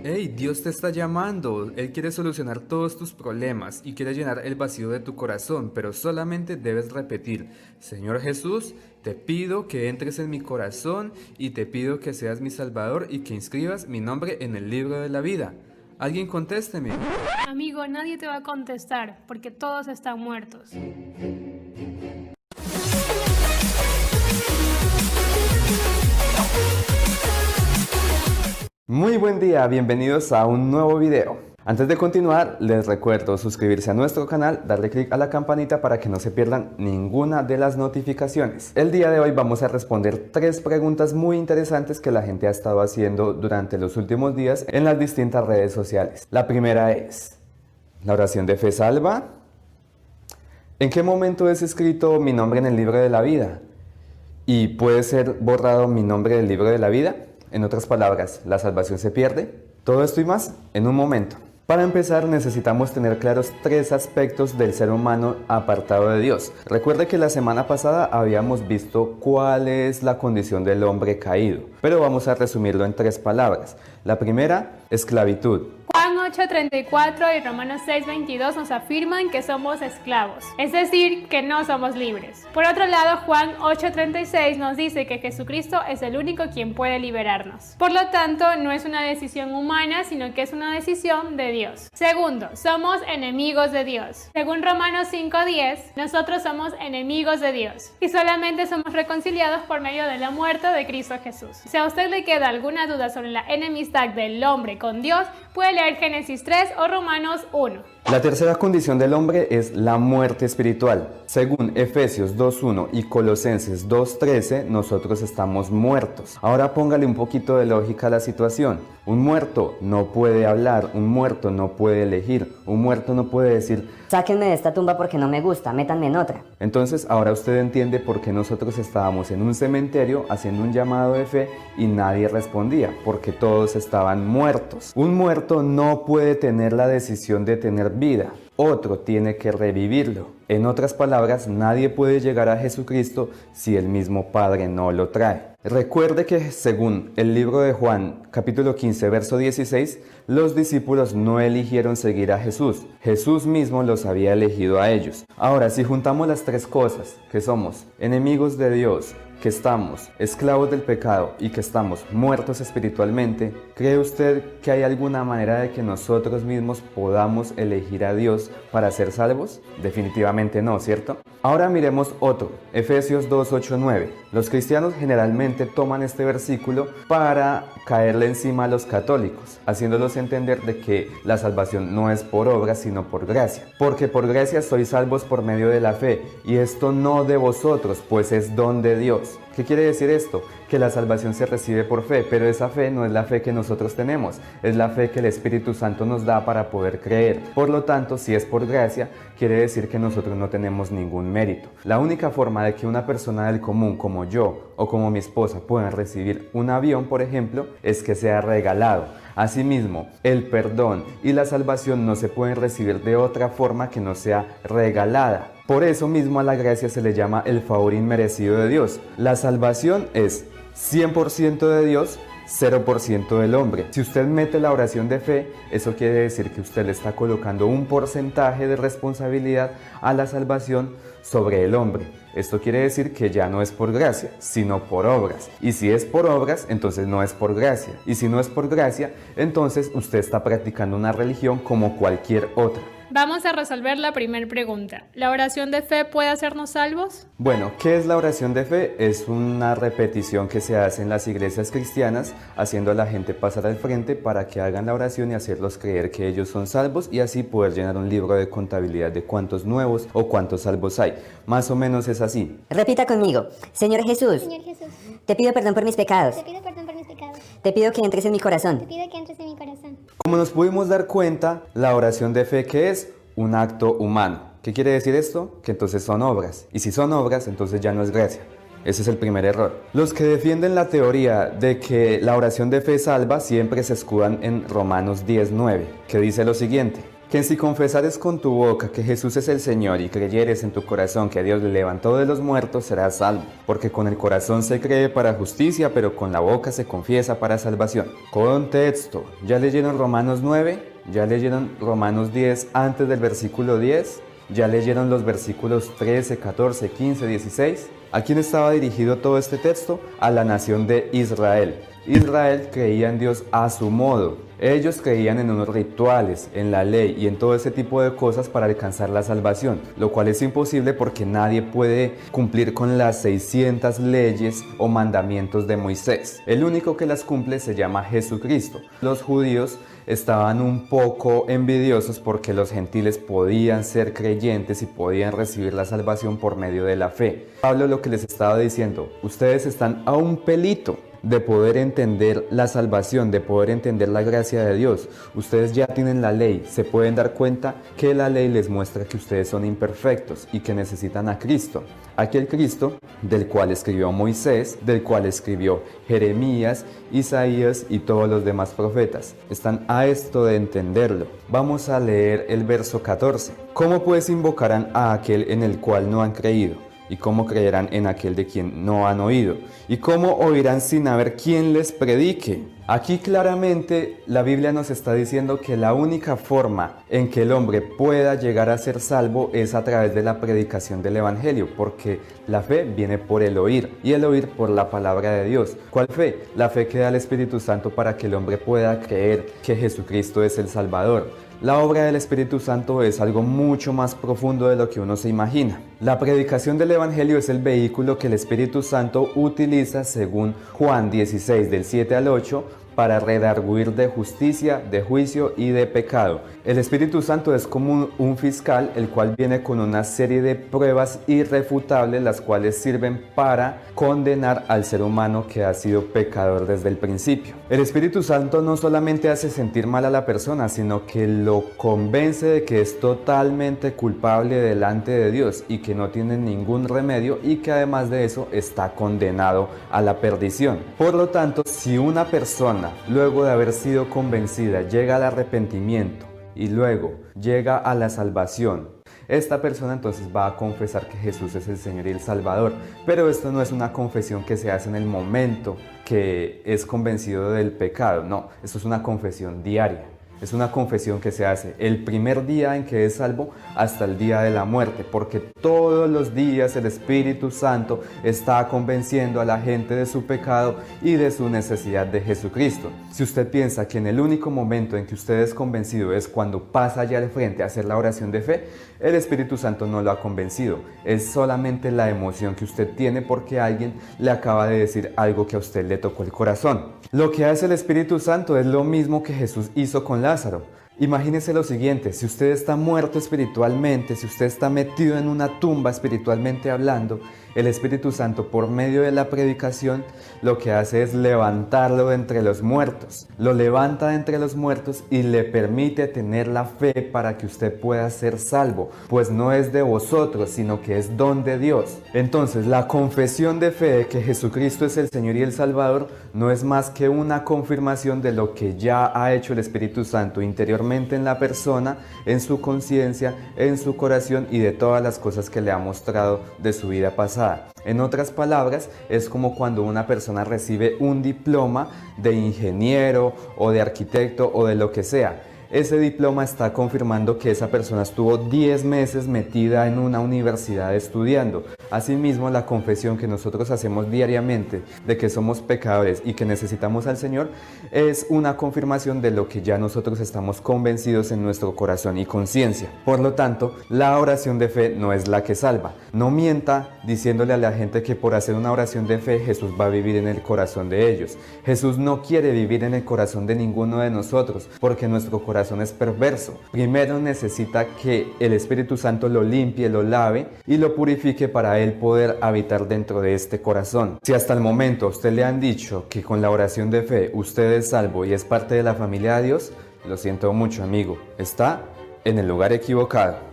Hey, Dios te está llamando. Él quiere solucionar todos tus problemas y quiere llenar el vacío de tu corazón, pero solamente debes repetir: Señor Jesús, te pido que entres en mi corazón y te pido que seas mi Salvador y que inscribas mi nombre en el libro de la vida. Alguien contésteme. Amigo, nadie te va a contestar porque todos están muertos. Muy buen día, bienvenidos a un nuevo video. Antes de continuar, les recuerdo suscribirse a nuestro canal, darle clic a la campanita para que no se pierdan ninguna de las notificaciones. El día de hoy vamos a responder 3 preguntas muy interesantes que la gente ha estado haciendo durante los últimos días en las distintas redes sociales. La primera es: ¿la oración de fe salva? ¿En qué momento es escrito mi nombre en el libro de la vida? ¿Y puede ser borrado mi nombre del libro de la vida? En otras palabras, ¿la salvación se pierde? Todo esto y más en un momento. Para empezar, necesitamos tener claros 3 aspectos del ser humano apartado de Dios. Recuerde que la semana pasada habíamos visto cuál es la condición del hombre caído, pero vamos a resumirlo en 3 palabras. La primera, esclavitud. Juan 8:34 y Romanos 6:22 nos afirman que somos esclavos, es decir, que no somos libres. Por otro lado, Juan 8:36 nos dice que Jesucristo es el único quien puede liberarnos. Por lo tanto, no es una decisión humana, sino que es una decisión de Dios. Segundo, somos enemigos de Dios. Según Romanos 5:10, nosotros somos enemigos de Dios y solamente somos reconciliados por medio de la muerte de Cristo Jesús. Si a usted le queda alguna duda sobre la enemistad del hombre con Dios, puede leer Génesis 3 o Romanos 1. La tercera condición del hombre es la muerte espiritual. Según Efesios 2:1 y Colosenses 2:13, nosotros estamos muertos. Ahora póngale un poquito de lógica a la situación. Un muerto no puede hablar, un muerto no puede elegir, un muerto no puede decir: sáquenme de esta tumba porque no me gusta, métanme en otra. Entonces ahora usted entiende por qué nosotros estábamos en un cementerio haciendo un llamado de fe y nadie respondía, porque todos estaban muertos. Un muerto no puede tener la decisión de tener vida, otro tiene que revivirlo. En otras palabras, nadie puede llegar a Jesucristo si el mismo Padre no lo trae. Recuerde que según el libro de Juan, capítulo 15, verso 16, los discípulos no eligieron seguir a Jesús. Jesús mismo los había elegido a ellos. Ahora, si juntamos las 3 cosas, que somos enemigos de Dios, que estamos esclavos del pecado y que estamos muertos espiritualmente, ¿cree usted que hay alguna manera de que nosotros mismos podamos elegir a Dios para ser salvos? Definitivamente no, ¿cierto? Ahora miremos otro, Efesios 2:8-9. Los cristianos generalmente toman este versículo para caerle encima a los católicos, haciéndolos entender de que la salvación no es por obras, sino por gracia. Porque por gracia sois salvos por medio de la fe, y esto no de vosotros, pues es don de Dios. ¿Qué quiere decir esto? Que la salvación se recibe por fe, pero esa fe no es la fe que nosotros tenemos, es la fe que el Espíritu Santo nos da para poder creer. Por lo tanto, si es por gracia, quiere decir que nosotros no tenemos ningún mérito. La única forma de que una persona del común como yo o como mi esposa puedan recibir un avión, por ejemplo, es que sea regalado. Asimismo, el perdón y la salvación no se pueden recibir de otra forma que no sea regalada. Por eso mismo a la gracia se le llama el favor inmerecido de Dios. La salvación es 100% de Dios, 0% del hombre. Si usted mete la oración de fe, eso quiere decir que usted le está colocando un porcentaje de responsabilidad a la salvación sobre el hombre. Esto quiere decir que ya no es por gracia, sino por obras. Y si es por obras, entonces no es por gracia. Y si no es por gracia, entonces usted está practicando una religión como cualquier otra. Vamos a resolver la primera pregunta. ¿La oración de fe puede hacernos salvos? Bueno, ¿qué es la oración de fe? Es una repetición que se hace en las iglesias cristianas, haciendo a la gente pasar al frente para que hagan la oración y hacerlos creer que ellos son salvos y así poder llenar un libro de contabilidad de cuántos nuevos o cuántos salvos hay. Más o menos es así. Repita conmigo: Señor Jesús, Señor Jesús, te pido perdón por mis pecados, te pido perdón por mis pecados. te pido que entres en mi Te corazón. pido que entres en mi corazón. Como nos pudimos dar cuenta, la oración de fe, ¿qué es? Un acto humano. ¿Qué quiere decir esto? Que entonces son obras. Y si son obras, entonces ya no es gracia. Ese es el primer error. Los que defienden la teoría de que la oración de fe salva siempre se escudan en Romanos 10:9, que dice lo siguiente: que si confesares con tu boca que Jesús es el Señor y creyeres en tu corazón que a Dios le levantó de los muertos, serás salvo. Porque con el corazón se cree para justicia, pero con la boca se confiesa para salvación. Contexto. ¿Ya leyeron Romanos 9? ¿Ya leyeron Romanos 10 antes del versículo 10? ¿Ya leyeron los versículos 13, 14, 15, 16? ¿A quién estaba dirigido todo este texto? A la nación de Israel. Israel creía en Dios a su modo. Ellos creían en unos rituales, en la ley y en todo ese tipo de cosas para alcanzar la salvación, lo cual es imposible porque nadie puede cumplir con las 600 leyes o mandamientos de Moisés. El único que las cumple se llama Jesucristo. Los judíos estaban un poco envidiosos porque los gentiles podían ser creyentes y podían recibir la salvación por medio de la fe. Pablo lo que les estaba diciendo, ustedes están a un pelito de poder entender la salvación, de poder entender la gracia de Dios. Ustedes ya tienen la ley, se pueden dar cuenta que la ley les muestra que ustedes son imperfectos y que necesitan a Cristo. Aquel Cristo del cual escribió Moisés, del cual escribió Jeremías, Isaías y todos los demás profetas. Están a esto de entenderlo. Vamos a leer el verso 14. ¿Cómo pues invocarán a aquel en el cual no han creído? ¿Y cómo creerán en aquel de quien no han oído? ¿Y cómo oirán sin haber quien les predique? Aquí claramente la Biblia nos está diciendo que la única forma en que el hombre pueda llegar a ser salvo es a través de la predicación del Evangelio, porque la fe viene por el oír y el oír por la palabra de Dios. ¿Cuál fe? La fe que da el Espíritu Santo para que el hombre pueda creer que Jesucristo es el Salvador. La obra del Espíritu Santo es algo mucho más profundo de lo que uno se imagina. La predicación del Evangelio es el vehículo que el Espíritu Santo utiliza según Juan 16 del 7 al 8 para redarguir de justicia, de juicio y de pecado. El Espíritu Santo es como un fiscal, el cual viene con una serie de pruebas irrefutables, las cuales sirven para condenar al ser humano que ha sido pecador desde el principio. El Espíritu Santo no solamente hace sentir mal a la persona, sino que lo convence de que es totalmente culpable delante de Dios y que no tiene ningún remedio y que además de eso está condenado a la perdición. Por lo tanto, si una persona luego de haber sido convencida llega al arrepentimiento y luego llega a la salvación, esta persona entonces va a confesar que Jesús es el Señor y el Salvador. Pero esto no es una confesión que se hace en el momento que es convencido del pecado, no, esto es una confesión diaria. Es una confesión que se hace el primer día en que es salvo hasta el día de la muerte, porque todos los días el Espíritu Santo está convenciendo a la gente de su pecado y de su necesidad de Jesucristo. Si usted piensa que en el único momento en que usted es convencido es cuando pasa allá al frente a hacer la oración de fe, el Espíritu Santo no lo ha convencido. Es solamente la emoción que usted tiene porque alguien le acaba de decir algo que a usted le tocó el corazón. Lo que hace el Espíritu Santo es lo mismo que Jesús hizo con Lázaro. Imagínese lo siguiente, si usted está muerto espiritualmente, si usted está metido en una tumba espiritualmente hablando, el Espíritu Santo por medio de la predicación lo que hace es levantarlo de entre los muertos. Lo levanta de entre los muertos y le permite tener la fe para que usted pueda ser salvo, pues no es de vosotros, sino que es don de Dios. Entonces, la confesión de fe de que Jesucristo es el Señor y el Salvador no es más que una confirmación de lo que ya ha hecho el Espíritu Santo interiormente en la persona, en su conciencia, en su corazón y de todas las cosas que le ha mostrado de su vida pasada. En otras palabras, es como cuando una persona recibe un diploma de ingeniero o de arquitecto o de lo que sea. Ese diploma está confirmando que esa persona estuvo 10 meses metida en una universidad estudiando. Asimismo, la confesión que nosotros hacemos diariamente de que somos pecadores y que necesitamos al Señor es una confirmación de lo que ya nosotros estamos convencidos en nuestro corazón y conciencia. Por lo tanto, la oración de fe no es la que salva. No mienta diciéndole a la gente que por hacer una oración de fe Jesús va a vivir en el corazón de ellos. Jesús no quiere vivir en el corazón de ninguno de nosotros porque nuestro corazón es perverso. Primero necesita que el Espíritu Santo lo limpie, lo lave y lo purifique para él poder habitar dentro de este corazón. Si hasta el momento a usted le han dicho que con la oración de fe usted es salvo y es parte de la familia de Dios, lo siento mucho, amigo, está en el lugar equivocado.